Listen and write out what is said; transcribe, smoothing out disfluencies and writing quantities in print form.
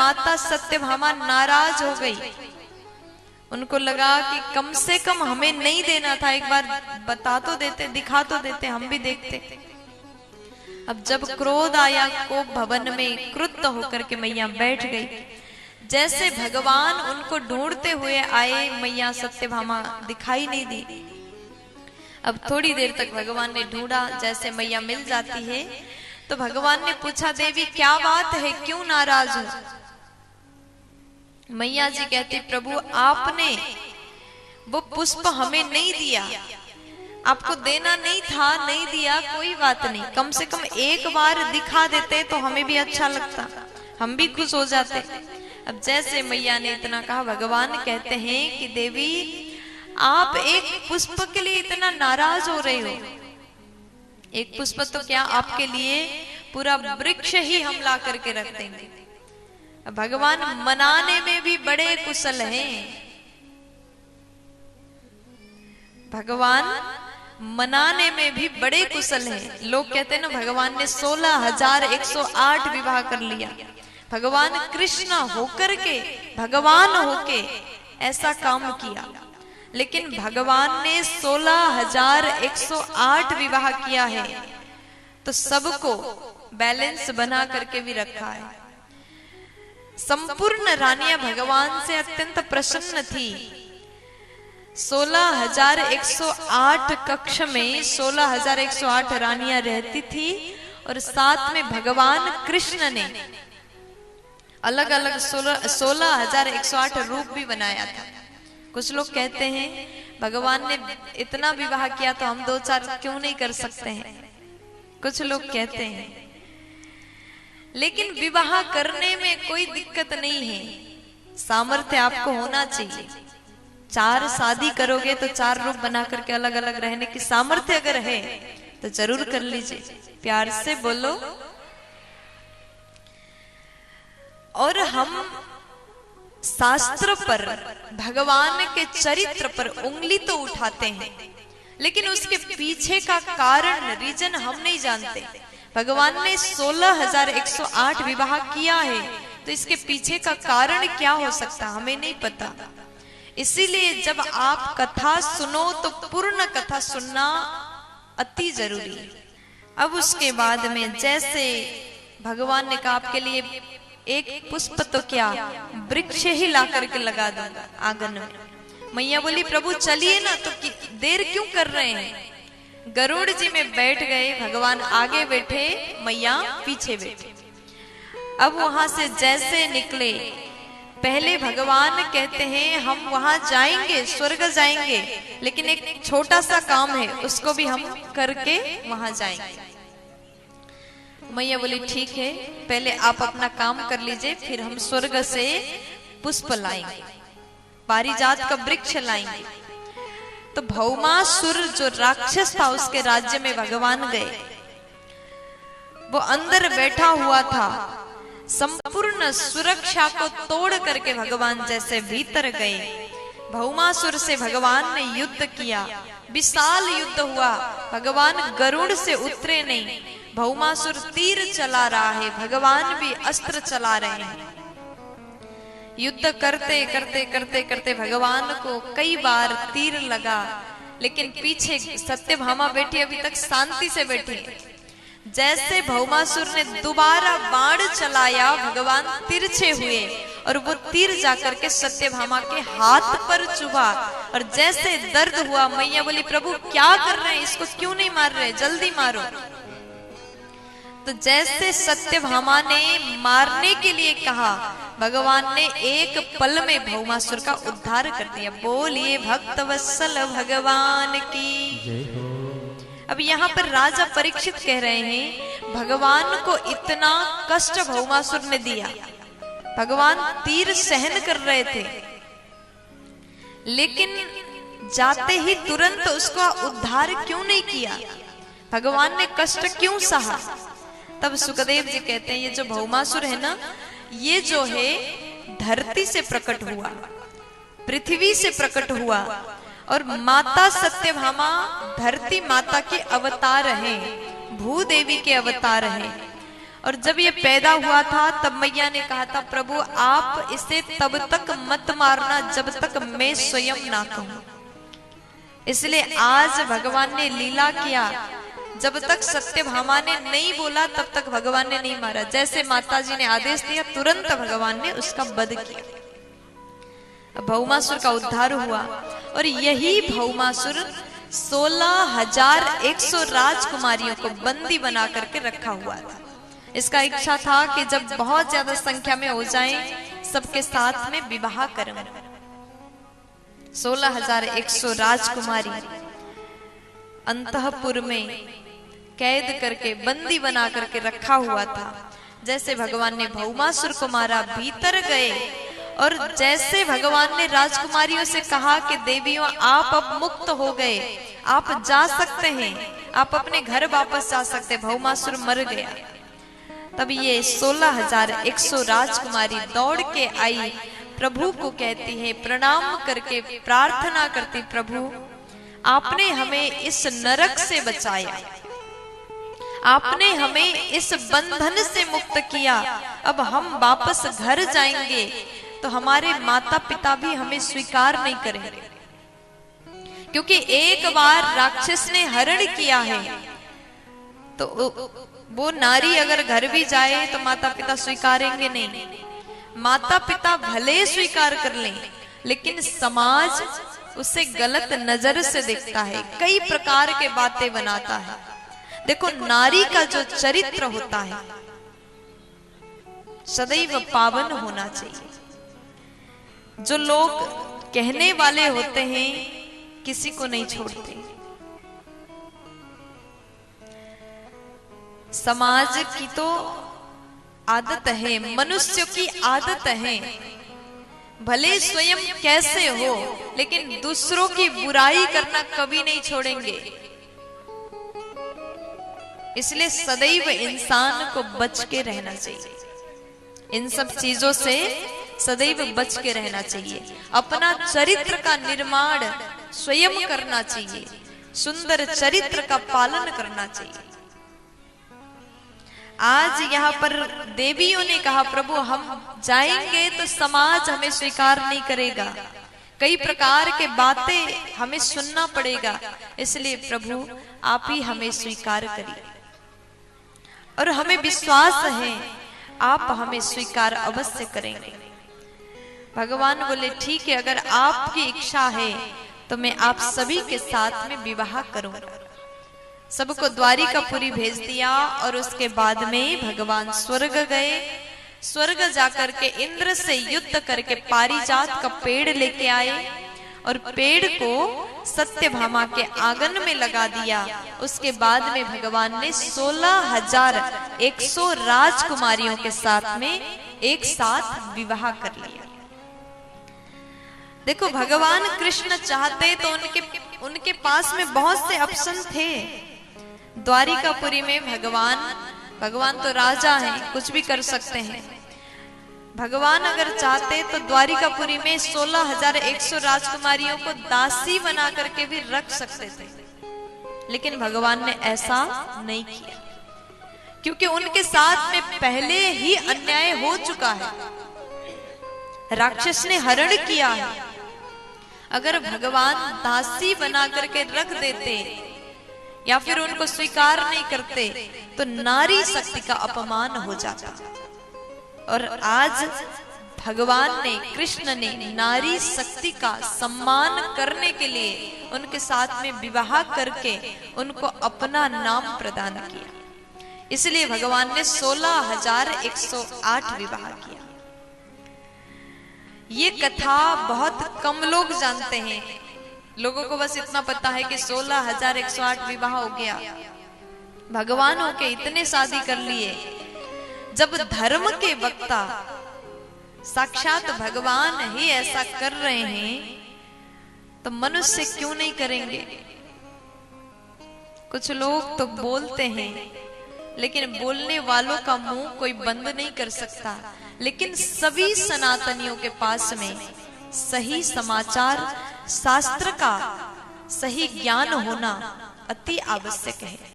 माता सत्यभामा नाराज हो गई। उनको लगा कि कम से कम हमें नहीं देना था, एक बार बता तो देते, दिखा तो देते, हम भी देखते। अब जब क्रोध आया, कोप भवन में क्रुद्ध होकर के मैया बैठ गई। जैसे भगवान उनको ढूंढते हुए आए, मैया सत्यभामा दिखाई नहीं दी। अब थोड़ी देर तक भगवान ने ढूंढा, जैसे मैया मिल जाती है तो भगवान ने पूछा, देवी क्या बात है, क्यों नाराज हो? मैया जी कहती, प्रभु आपने वो पुष्प हमें नहीं दिया, आपको देना नहीं था, नहीं दिया, कोई बात नहीं, कम से कम एक बार दिखा देते तो हमें भी अच्छा लगता, हम भी खुश हो जाते। अब जैसे मैया ने इतना कहा, भगवान कहते हैं कि देवी आप एक पुष्प के लिए इतना नाराज हो रहे हो, एक पुष्प तो क्या आपके लिए पूरा वृक्ष ही हम ला करके रख देंगे। भगवान मनाने में भी बड़े कुशल हैं, भगवान मनाने में भी बड़े कुशल हैं। लोग कहते हैं ना, भगवान ने 16,108 विवाह कर लिया। भगवान कृष्ण होकर के, भगवान होके ऐसा काम किया, लेकिन भगवान ने 16,108 विवाह किया है, तो सबको बैलेंस बना करके भी रखा है। संपूर्ण रानियां भगवान से अत्यंत प्रसन्न थी। 16,108 कक्ष में 16,108 रानियां रहती थी, और साथ में भगवान कृष्ण ने अलग अलग 16,108 रूप भी बनाया था। कुछ लोग कहते हैं भगवान ने इतना विवाह किया तो हम 2-4 क्यों नहीं कर सकते हैं, कुछ लोग कहते हैं। लेकिन विवाह करने में कोई दिक्कत नहीं है, सामर्थ्य आपको होना चाहिए। 4 शादी करोगे तो 4 रूप बना करके अलग अलग रहने की सामर्थ्य अगर है तो जरूर कर लीजिए, प्यार से बोलो। और हम शास्त्र पर, भगवान के चरित्र पर उंगली तो उठाते हैं, लेकिन उसके पीछे का कारण, रीजन हम नहीं जानते। भगवान ने 16,108 विवाह किया है, तो इसके पीछे का कारण क्या हो सकता, हमें नहीं पता। इसीलिए जब आप कथा सुनो तो पूर्ण कथा सुनना अति जरूरी है। अब उसके बाद में जैसे भगवान ने कहा, आपके लिए एक पुष्प तो क्या वृक्ष ही ला करके लगा दूंगा आंगन में। मैया बोली, प्रभु चलिए ना, तो देर क्यों कर रहे हैं? गरुड़ जी में बैठ गए, भगवान आगे बैठे, मैया पीछे बैठे। अब वहां से जैसे निकले, पहले भगवान कहते हैं हम वहां जाएंगे, स्वर्ग जाएंगे, लेकिन एक छोटा सा काम है, उसको भी हम करके वहां जाएंगे। मैया बोली, ठीक है, पहले आप अपना काम कर लीजिए, फिर हम स्वर्ग से पुष्प लाएंगे, पारिजात का वृक्ष लाएंगे। तो भौमासुर जो राक्षस था, उसके राज्य में भगवान गए। वो अंदर बैठा हुआ था, संपूर्ण सुरक्षा को तोड़ करके भगवान जैसे भीतर गए। भौमासुर से भगवान ने युद्ध किया, विशाल युद्ध हुआ। भगवान गरुड़ से उतरे नहीं, भौमासुर तीर चला रहा है, भगवान भी अस्त्र चला रहे हैं। युद्ध करते करते करते करते भगवान को कई बार तीर लगा, लेकिन पीछे सत्यभामा बैठी, अभी तक शांति से बैठी। जैसे भौमासुर ने दोबारा बाण चलाया, भगवान तिरछे हुए और वो तीर जाकर के सत्यभामा के हाथ पर चुभा, और जैसे दर्द हुआ, मैया बोली, प्रभु क्या कर रहे हैं, इसको क्यों नहीं मार रहे, जल्दी मारो। तो जैसे सत्यभामा ने मारने के लिए कहा, भगवान ने एक पल में भौमासुर का उद्धार कर दिया। बोलिए भक्तवत्सल भगवान की। अब यहाँ पर राजा परीक्षित कह रहे हैं, भगवान को इतना कष्ट भौमासुर ने दिया, भगवान तीर सहन कर रहे थे, लेकिन जाते ही तुरंत उसका उद्धार क्यों नहीं किया, भगवान ने कष्ट क्यों सहा? तब सुखदेव जी कहते हैं, ये जो भौमासुर है ना, ये जो है धरती से प्रकट हुआ, पृथ्वी से प्रकट हुआ, और माता सत्यभामा धरती माता के अवतार हैं, भूदेवी के अवतार हैं। और जब ये पैदा हुआ था तब मैया ने कहा था, प्रभु आप इसे तब तक मत मारना जब तक मैं स्वयं ना कहूं। इसलिए आज भगवान ने लीला किया, जब तक सत्यभामा ने नहीं बोला तब तक भगवान ने नहीं मारा। जैसे माता जी ने आदेश दिया तुरंत भगवान ने उसका वध किया। भौमासुर का उद्धार हुआ और यही भौमासुर 16,100 राजकुमारियों को बंदी बना करके रखा हुआ था। इसका इच्छा था कि जब बहुत ज्यादा संख्या में हो जाएं, सबके साथ में विवाह करें। 16,100 राजकुमारी अंतःपुर में कैद करके बंदी बना करके रखा हुआ था। जैसे भगवान ने भौमासुर को मारा, भीतर गए और जैसे भगवान ने राजकुमारियों से कहा कि देवियों आप अब मुक्त हो गए, आप जा सकते हैं, आप अपने घर वापस जा सकते, भौमासुर मर गया। तब ये 16,100 राजकुमारी दौड़ के आई, प्रभु को कहती है, प्रणाम करके प्रार्थना करती, प्रभु आपने हमें इस नरक से बचाया, आपने हमें इस बंधन से मुक्त किया, अब हम वापस घर जाएंगे तो हमारे माता पिता भी हमें स्वीकार नहीं करेंगे, क्योंकि एक बार राक्षस ने हरण किया है। तो वो नारी अगर घर भी जाए तो माता पिता स्वीकारेंगे नहीं। माता पिता भले स्वीकार कर लें, लेकिन समाज उसे गलत नजर से देखता है, कई प्रकार के बातें बनाता है। देखो, नारी का जो चरित्र होता है सदैव पावन होना चाहिए। जो लोग कहने वाले होते हैं किसी को नहीं छोड़ते। समाज की तो आदत है, मनुष्य की आदत है, भले स्वयं कैसे हो लेकिन दूसरों की बुराई करना कभी नहीं छोड़ेंगे। इसलिए सदैव इंसान को बच के रहना चाहिए, इन सब चीजों से सदैव बच के रहना चाहिए। अपना चरित्र का निर्माण स्वयं करना चाहिए, सुंदर चरित्र का पालन करना चाहिए। आज यहाँ पर देवियों ने कहा, प्रभु हम जाएंगे तो समाज हमें स्वीकार नहीं करेगा, कई प्रकार के बातें हमें सुनना पड़ेगा, इसलिए प्रभु आप ही हमें स्वीकार करिए। और हमें विश्वास है आप हमें स्वीकार अवश्य करेंगे। भगवान बोले, ठीक है, अगर आपकी इच्छा है तो मैं आप सभी के साथ में विवाह करूंगा। सबको द्वारिकापुरी भेज दिया और उसके बाद में भगवान स्वर्ग गए। स्वर्ग जाकर के इंद्र से युद्ध करके पारिजात का पेड़ लेके आए और पेड़ को सत्यभामा के आंगन में लगा दिया। उसके बाद में भगवान ने 16,100 राजकुमारियों के साथ में एक साथ विवाह कर लिया। देखो, भगवान कृष्ण चाहते तो उनके पास में बहुत से ऑप्शन थे। द्वारिकापुरी में भगवान तो राजा हैं, कुछ भी कर सकते हैं। भगवान अगर चाहते तो द्वारिकापुरी में 16,100 राजकुमारियों को दासी बना करके भी रख सकते थे, लेकिन भगवान ने ऐसा नहीं किया, क्योंकि उनके साथ में पहले ही अन्याय हो चुका है, राक्षस ने हरण किया है। अगर भगवान दासी बना करके रख देते या फिर उनको स्वीकार नहीं करते तो नारी शक्ति का अपमान हो जाता। और आज भगवान ने, कृष्ण ने नारी शक्ति का सम्मान करने के लिए उनके साथ में विवाह करके उनको अपना नाम प्रदान किया। इसलिए भगवान ने 16,108 विवाह किया। ये कथा बहुत कम लोग जानते हैं। लोगों को बस इतना पता है कि 16,108 विवाह हो गया, भगवान होके इतने शादी कर लिए। जब धर्म के वक्ता साक्षात भगवान ही ऐसा कर रहे हैं तो मनुष्य क्यों नहीं करेंगे। कुछ लोग तो बोलते हैं, लेकिन बोलने वालों का मुंह कोई बंद नहीं कर सकता। लेकिन सभी सनातनियों के पास में सही समाचार, शास्त्र का सही ज्ञान होना अति आवश्यक है।